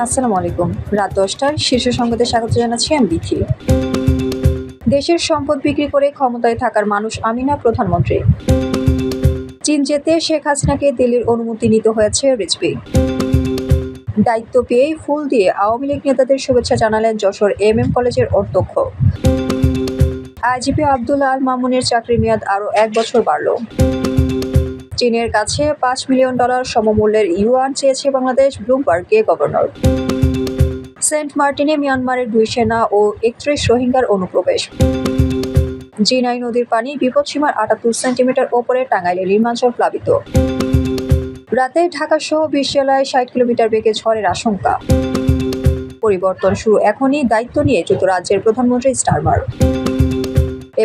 আসসালামু আলাইকুম। রাত ১০টার শীর্ষ সংবাদে স্বাগত জানাচ্ছি আমি বিথি। দেশের সম্পদ বিক্রি করে ক্ষমতায় থাকার মানুষ আমি না প্রধানমন্ত্রী। চীন যেতে শেখ হাসিনাকে দিল্লির অনুমতি নিতে হয়েছে রিজভী। দায়িত্ব পেয়েই ফুল দিয়ে আওয়ামী লীগ নেতাদের শুভেচ্ছা জানালেন যশোর এমএম কলেজের অধ্যক্ষ। আইজিপি আবদুল্লাহ আল মামুনের চাকরির মেয়াদ আরও ১ বছর বাড়ল। চীনের কাছে $৫ মিলিয়ন সমমূল্যের ইউয়ান চেয়েছে বাংলাদেশ, ব্লুমবার্গে গভর্নর। সেন্ট মার্টিনে মিয়ানমারের ২ সেনা ও ৩১ রোহিঙ্গার অনুপ্রবেশ। জিনাই নদীর পানি বিপদসীমার ৭৮ সেন্টিমিটার ওপরে, টাঙ্গাইলের নিম্নাঞ্চল প্লাবিত। রাতে ঢাকাসহ ২০ জেলায় ৬০ কিলোমিটার বেগে ঝড়ের আশঙ্কা। পরিবর্তন শুরু এখনই, দায়িত্ব নিয়ে যুক্তরাজ্যের প্রধানমন্ত্রী স্টারমার।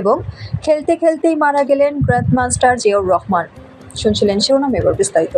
এবং খেলতে খেলতেই মারা গেলেন গ্র্যান্ডমাস্টার জিয়াউর রহমান। শুনছিলেন শিরোনাম, এবার বিস্তারিত।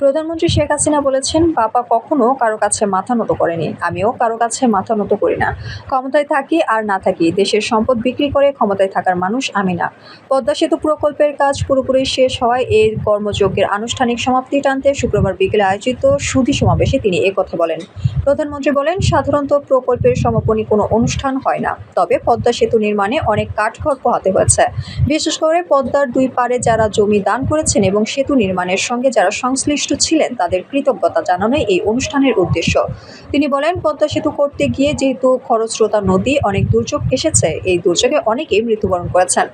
প্রধানমন্ত্রী শেখ হাসিনা বলেছেন, বাবা কখনো কারো কাছে মাথা নত করেনি, আমিও কারো কাছে মাথা নত করি না। ক্ষমতায় থাকি আর না থাকি, দেশের সম্পদ বিক্রি করে ক্ষমতায় থাকার মানুষ আমি না। পদ্মা সেতু প্রকল্পের কাজ পুরোপুরি শেষ হওয়ায় এর কর্মযজ্ঞের আনুষ্ঠানিক সমাপ্তি টানতে শুক্রবার বিকেলে আয়োজিত সুধী সমাবেশে তিনি একথা বলেন। প্রধানমন্ত্রী বলেন, সাধারণত প্রকল্পের সমাপনী কোনো অনুষ্ঠান হয় না, তবে পদ্মা সেতু নির্মাণে অনেক কাঠখড় পোহাতে হয়েছে। বিশেষ করে পদ্মার ২ পারে যারা জমি দান করেছেন এবং সেতু নির্মাণের সঙ্গে যারা সংশ্লিষ্ট ছিলেন তাদের কৃতজ্ঞতা জানানোই এই অনুষ্ঠানের উদ্দেশ্য। তিনি বলেন, পদ্মা সেতু করতে গিয়ে যেহেতু খরস্রোতা নদী, অনেক দুর্যোগ এসেছে, এই দুর্যোগে অনেকেই মৃত্যুবরণ করেছেন।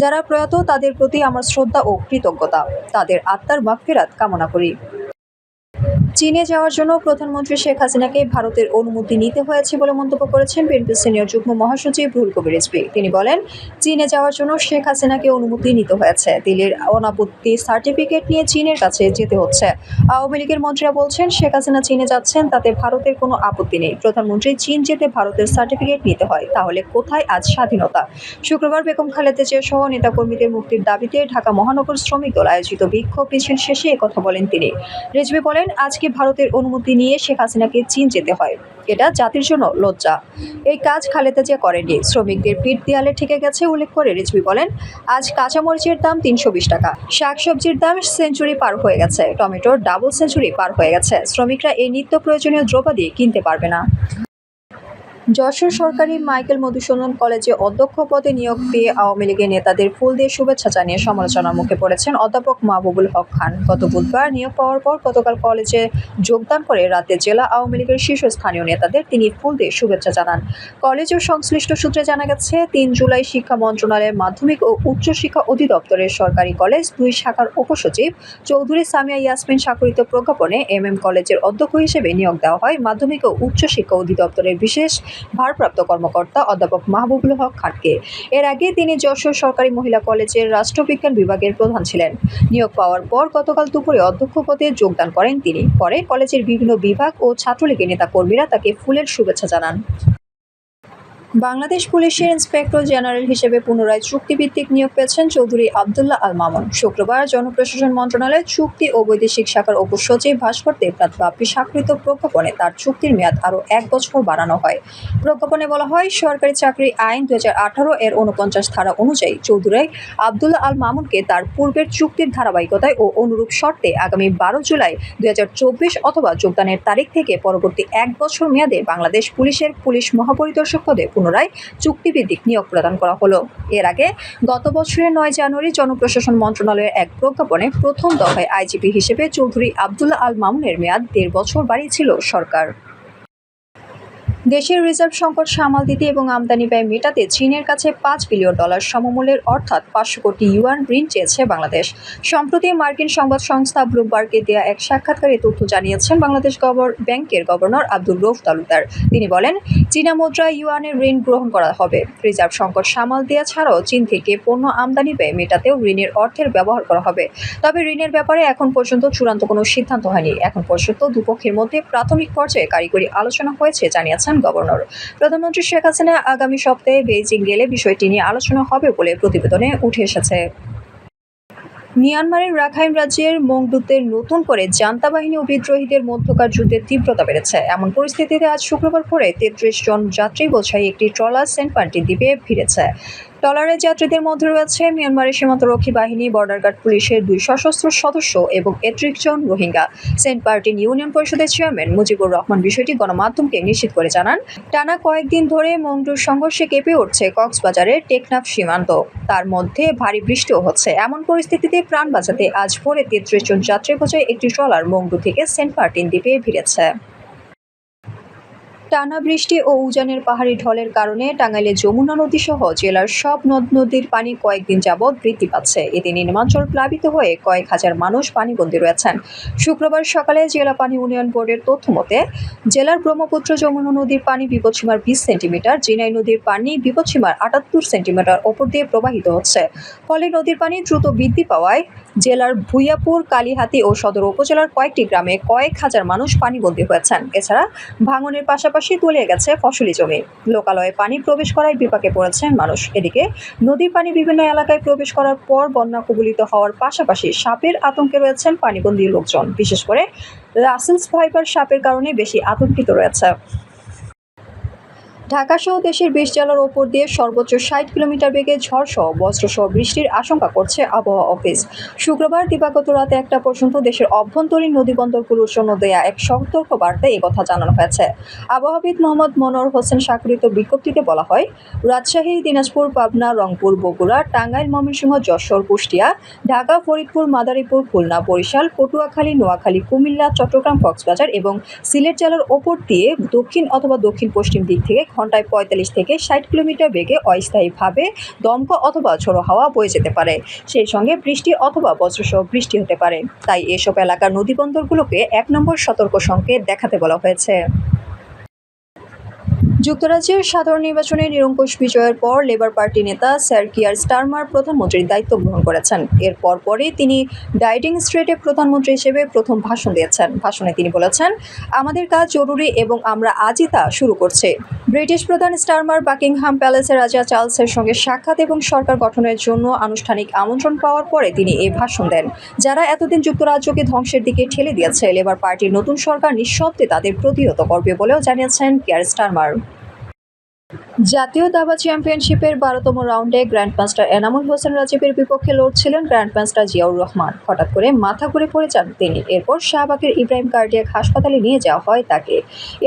যারা প্রয়াত তাদের প্রতি আমার শ্রদ্ধা ও কৃতজ্ঞতা, তাদের আত্মার মাগফিরাত কামনা করি। চীনে যাওয়ার জন্য প্রধানমন্ত্রী শেখ হাসিনাকে ভারতের অনুমতি নিতে হয়েছে বলে মন্তব্য করেছেন বিএনপির সিনিয়র যুগ্ম মহাসচিব রুহুল কবির রিজভী। তিনি বলেন, চীনে যাওয়ার জন্য শেখ হাসিনাকে অনুমতি নিতে হয়েছে, দিল্লির অনাপত্তি সার্টিফিকেট নিয়ে চীনের কাছে যেতে হচ্ছে। আওয়ামী লীগের মন্ত্রীরা বলছেন, শেখ হাসিনা চীনে যাচ্ছেন, তাতে ভারতের কোনো আপত্তি নেই। প্রধানমন্ত্রী চীন যেতে ভারতের সার্টিফিকেট নিতে হয়, তাহলে কোথায় আজ স্বাধীনতা? শুক্রবার বেগম খালেদা জিয়া সহ নেতাকর্মীদের মুক্তির দাবিতে ঢাকা মহানগর শ্রমিক দল আয়োজিত বিক্ষোভ মিছিল শেষে একথা বলেন তিনি। রিজভী বলেন, আজকে ভারতের অনুমতি নিয়ে শেখ হাসিনাকে চীন যেতে হয়, এটা জাতির জন্য লজ্জা। এই কাজ খালেদা জিয়া করেননি, শ্রমিকদের পিঠ দেয়ালে ঠেকে গেছে উল্লেখ করে রিজভী বলেন, আজ কাঁচামরিচের দাম ৩২০ টাকা, শাকসবজির দাম সেঞ্চুরি পার হয়ে গেছে, টমেটোর ডাবল সেঞ্চুরি পার হয়ে গেছে, শ্রমিকরা এই নিত্য প্রয়োজনীয় দ্রব্যাদি কিনতে পারবে না। যশোর সরকারি মাইকেল মধুসূদন কলেজে অধ্যক্ষ পদে নিয়োগ পেয়ে আওয়ামী লীগের নেতাদের ফুল দিয়ে শুভেচ্ছা জানিয়ে সমালোচনার মুখে পড়েছেন অধ্যাপক মাহবুবুল হক খান। গত বুধবার নিয়োগ পাওয়ার পর গতকাল কলেজে যোগদান করে রাতে জেলা আওয়ামী লীগের শীর্ষস্থানীয় নেতাদের তিনি ফুল দিয়ে শুভেচ্ছা জানান। কলেজ ও সংশ্লিষ্ট সূত্রে জানা গেছে, ৩ জুলাই শিক্ষা মন্ত্রণালয়ের মাধ্যমিক ও উচ্চশিক্ষা অধিদপ্তরের সরকারি কলেজ ২ শাখার উপসচিব চৌধুরী সামিয়া ইয়াসমিন স্বাক্ষরিত প্রজ্ঞাপনে এমএম কলেজের অধ্যক্ষ হিসেবে নিয়োগ দেওয়া হয় মাধ্যমিক ও উচ্চশিক্ষা অধিদপ্তরের বিশেষ ভারপ্রাপ্ত কর্মকর্তা অধ্যাপক মাহবুবুল হক খানকে। এর আগে তিনি যশোর সরকারি মহিলা কলেজের রাষ্ট্রবিজ্ঞান বিভাগের প্রধান ছিলেন। নিয়োগ পাওয়ার পর গতকাল দুপুরে অধ্যক্ষ পদে যোগদান করেন তিনি। পরে কলেজের বিভিন্ন বিভাগ ও ছাত্রলীগের নেতাকর্মীরা তাকে ফুলের শুভেচ্ছা জানান। বাংলাদেশ পুলিশের ইন্সপেক্টর জেনারেল হিসেবে পুনরায় চুক্তিভিত্তিক নিয়োগ পেয়েছেন চৌধুরী আবদুল্লাহ আল মামুন। শুক্রবার জনপ্রশাসন মন্ত্রণালয়ের চুক্তি ও বৈদেশিক শাখার উপসচিব ভাস্কর দেবনাথ বাপ্পী স্বাক্ষরিত প্রজ্ঞাপনে তার চুক্তির মেয়াদ আরও ১ বছর বাড়ানো হয়। প্রজ্ঞাপনে বলা হয়, সরকারি চাকরি আইন ২০১৮ এর ৪৯ ধারা অনুযায়ী চৌধুরী আবদুল্লাহ আল মামুনকে তার পূর্বের চুক্তির ধারাবাহিকতায় ও অনুরূপ শর্তে আগামী ১২ জুলাই ২০২৪ অথবা যোগদানের তারিখ থেকে পরবর্তী ১ বছর মেয়াদে বাংলাদেশ পুলিশের পুলিশ মহাপরিদর্শক পদে পুনরায় চুক্তিভিত্তিক নিয়োগ প্রদান করা হলো। এর আগে গত বছরের ৯ জানুয়ারি জনপ্রশাসন মন্ত্রণালয়ের এক প্রজ্ঞাপনে প্রথম দফায় আইজিপি হিসেবে চৌধুরী আবদুল্লাহ আল মামুনের মেয়াদ ১.৫ বছর বাড়িয়েছিল সরকার। দেশের রিজার্ভ সংকট সামাল দিতে এবং আমদানি ব্যয় মেটাতে চীনের কাছে $৫ বিলিয়ন সমমূল্যের অর্থাৎ ৫০০ কোটি ইউয়ান ঋণ চেয়েছে বাংলাদেশ। সম্প্রতি মার্কিন সংবাদ সংস্থা ব্লুমবার্গকে দেয়া এক সাক্ষাৎকারে তথ্য জানিয়েছেন বাংলাদেশ ব্যাংকের গভর্নর আব্দুর রউফ তালুকদার। তিনি বলেন, চীনা মুদ্রা ইউয়ানের ঋণ গ্রহণ করা হবে। রিজার্ভ সংকট সামাল দেওয়া ছাড়াও চীন থেকে পণ্য আমদানি ব্যয় মেটাতেও ঋণের অর্থের ব্যবহার করা হবে। তবে ঋণের ব্যাপারে এখন পর্যন্ত চূড়ান্ত কোনো সিদ্ধান্ত হয়নি। এখন পর্যন্ত দুপক্ষের মধ্যে প্রাথমিক পর্যায়ে কারিগরি আলোচনা হয়েছে জানিয়েছেন গভর্নর। প্রধানমন্ত্রী শেখ হাসিনা আগামী সপ্তাহে বেইজিং গেলে বিষয়টি নিয়ে আলোচনা হবে বলে প্রতিবেদনে উঠে এসেছে। মিয়ানমারের রাখাইন রাজ্যের মংডুতে নতুন করে জান্তা বাহিনী ও বিদ্রোহীদের মধ্যকার যুদ্ধের তীব্রতা বেড়েছে। এমন পরিস্থিতিতে আজ শুক্রবার ভোরে ৩৩ জন যাত্রী বোঝাই একটি ট্রলার সেন্ট মার্টিন দ্বীপে ভিড়েছে। ট্রলারের যাত্রীদের মধ্যে রয়েছে মিয়ানমারের সীমান্তরক্ষী বাহিনী, বর্ডার গার্ড পুলিশের 2 সশস্ত্র সদস্য এবং 31 জন রোহিঙ্গা। সেন্ট মার্টিন ইউনিয়ন পরিষদের চেয়ারম্যান মুজিবুর রহমান বিষয়টি গণমাধ্যমকে নিশ্চিত করে জানান, টানা কয়েকদিন ধরে মংডুর সংঘর্ষে কেঁপে উঠছে কক্সবাজারের টেকনাফ সীমান্ত। তার মধ্যে ভারী বৃষ্টিও হচ্ছে। এমন পরিস্থিতিতে প্রাণ বাঁচাতে আজ ভোরে 33 জন যাত্রী বোঝাই একটি ট্রলার মংডু থেকে সেন্ট মার্টিন দ্বীপে ভিড়েছে। টানা বৃষ্টি ও উজানের পাহাড়ি ঢলের কারণে টাঙ্গাইলে যমুনা নদী সহ জেলার সব নদ নদীর পানি কয়েকদিন যাবৎ বৃদ্ধি পাচ্ছে। এতে নিম্নাঞ্চল প্লাবিত হয়ে কয়েক হাজার মানুষ পানিবন্দী রয়েছেন। শুক্রবার সকালে জেলা পানি উন্নয়ন বোর্ডের তথ্য মতে জেলার ব্রহ্মপুত্র যমুনা নদীর পানি বিপদসীমার 20 সেন্টিমিটার, জিনাই নদীর পানি বিপদসীমার 78 সেন্টিমিটার ওপর দিয়ে প্রবাহিত হচ্ছে। ফলে নদীর পানি দ্রুত বৃদ্ধি পাওয়ায় জেলার ভুইয়াপুর, কালীহাতি ও সদর উপজেলার কয়েকটি গ্রামে কয়েক হাজার মানুষ পানিবন্দী হয়েছেন। এছাড়া ভাঙনের পাশাপাশি তলিয়ে গেছে ফসলি জমি। লোকালয়ে পানি প্রবেশ করায় বিপাকে পড়েছেন মানুষ। এদিকে নদীর পানি বিভিন্ন এলাকায় প্রবেশ করার পর বন্যা কবলিত হওয়ার পাশাপাশি সাপের আতঙ্কে রয়েছেন পানিবন্দী লোকজন। বিশেষ করে রাসেলস ভাইপার সাপের কারণে বেশি আতঙ্কিত রয়েছে। ঢাকাসহ দেশের 20 জেলার ওপর দিয়ে সর্বোচ্চ 60 কিলোমিটার বেগে ঝড়সহ বজ্রসহ বৃষ্টির আশঙ্কা করছে আবহাওয়া অফিস। শুক্রবার দিবাগত রাত 1টা পর্যন্ত দেশের অভ্যন্তরীণ নদীবন্দরগুলোর জন্য দেয়া এক সতর্ক বার্তায় একথা জানানো হয়েছে। আবহাওয়াবিদ মোহাম্মদ মনোয়ার হোসেন স্বাক্ষরিত বিজ্ঞপ্তিতে বলা হয়, রাজশাহী, দিনাজপুর, পাবনা, রংপুর, বগুড়া, টাঙ্গাইল, ময়মনসিংহ, যশোর, কুষ্টিয়া, ঢাকা, ফরিদপুর, মাদারীপুর, খুলনা, বরিশাল, পটুয়াখালী, নোয়াখালী, কুমিল্লা, চট্টগ্রাম, কক্সবাজার এবং সিলেট জেলার ওপর দিয়ে দক্ষিণ অথবা দক্ষিণ পশ্চিম দিক থেকে ঘন্টায় 45 থেকে 60 কিলোমিটার বেগে অস্থায়ীভাবে দমকা অথবা ঝোড়ো হাওয়া বয়ে যেতে পারে। সেই সঙ্গে বৃষ্টি অথবা বজ্রসহ বৃষ্টি হতে পারে। তাই এসব এলাকার নদীবন্দরগুলোকে 1 নম্বর সতর্ক সংকেত দেখাতে বলা হয়েছে। যুক্তরাজ্যের সাধারণ নির্বাচনে নিরঙ্কুশ বিজয়ের পর লেবার পার্টি নেতা স্যার কিয়ার স্টারমার প্রধানমন্ত্রীর দায়িত্ব গ্রহণ করেছেন। এর পরপরই তিনি ডাউনিং স্ট্রিটে প্রধানমন্ত্রী হিসেবে প্রথম ভাষণ দিয়েছেন। ভাষণে তিনি বলেছেন, আমাদের কাজ জরুরি এবং আমরা আজই তা শুরু করছি। ব্রিটিশ প্রধান স্টারমার বাকিংহাম প্যালেসে রাজা চার্লসের সঙ্গে সাক্ষাৎ এবং সরকার গঠনের জন্য আনুষ্ঠানিক আমন্ত্রণ পাওয়ার পরে তিনি এই ভাষণ দেন। যারা এতদিন যুক্তরাজ্যকে ধ্বংসের দিকে ঠেলে দিয়েছে, লেবার পার্টির নতুন সরকার নিঃশব্দে তাদের প্রতিহত করবে বলেও জানিয়েছেন কিয়ার স্টারমার। জাতীয় দাবা চ্যাম্পিয়নশিপের 12তম রাউন্ডে গ্র্যান্ডমাস্টার এনামুল হোসেন রাজীবের বিপক্ষে লড়ছিলেন গ্র্যান্ডমাস্টার জিয়াউর রহমান। হঠাৎ করে মাথা ঘুরে পড়ে যান তিনি। এরপর শাহবাগের ইব্রাহিম কার্ডিয়াক হাসপাতালে নিয়ে যাওয়া হয় তাকে।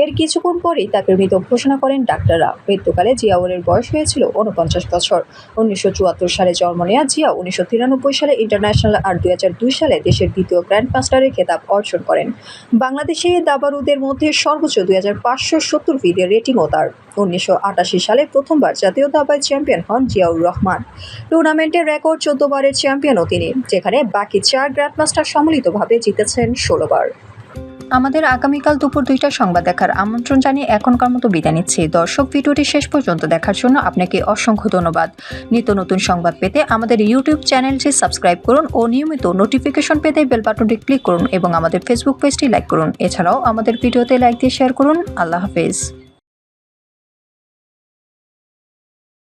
এর কিছুক্ষণ পরেই তাকে মৃত ঘোষণা করেন ডাক্তাররা। মৃত্যুকালে জিয়াউরের বয়স হয়েছিল 49 বছর। 1974 সালে জন্ম নেওয়া জিয়াউ 1993 সালে ইন্টারন্যাশনাল আর 2002 সালে দেশের দ্বিতীয় গ্র্যান্ডমাস্টারের খেতাব অর্জন করেন। বাংলাদেশে দাবারুদের মধ্যে সর্বোচ্চ 2570 ফিদের রেটিংও তার। 1988 সালে প্রথমবার জাতীয় দাবায় চ্যাম্পিয়ন হন জিয়াউর রহমান। টুর্নামেন্টের রেকর্ড 14 বারের চ্যাম্পিয়নও তিনি, যেখানে বাকি 4 গ্র্যান্ডমাস্টার সম্মিলিতভাবে জিতেছেন 16 বার। আমাদের আগামীকাল দুপুর 2টার সংবাদ দেখার আমন্ত্রণ জানিয়ে এখনকার মতো বিদায় নিচ্ছি। দর্শক, ভিডিওটি শেষ পর্যন্ত দেখার জন্য আপনাকে অসংখ্য ধন্যবাদ। নিত্য নতুন সংবাদ পেতে আমাদের ইউটিউব চ্যানেলটি সাবস্ক্রাইব করুন ও নিয়মিত নোটিফিকেশন পেতে বেল বাটনটি ক্লিক করুন এবং আমাদের ফেসবুক পেজটি লাইক করুন। এছাড়াও আমাদের ভিডিওতে লাইক দিয়ে শেয়ার করুন। আল্লাহ হাফেজ।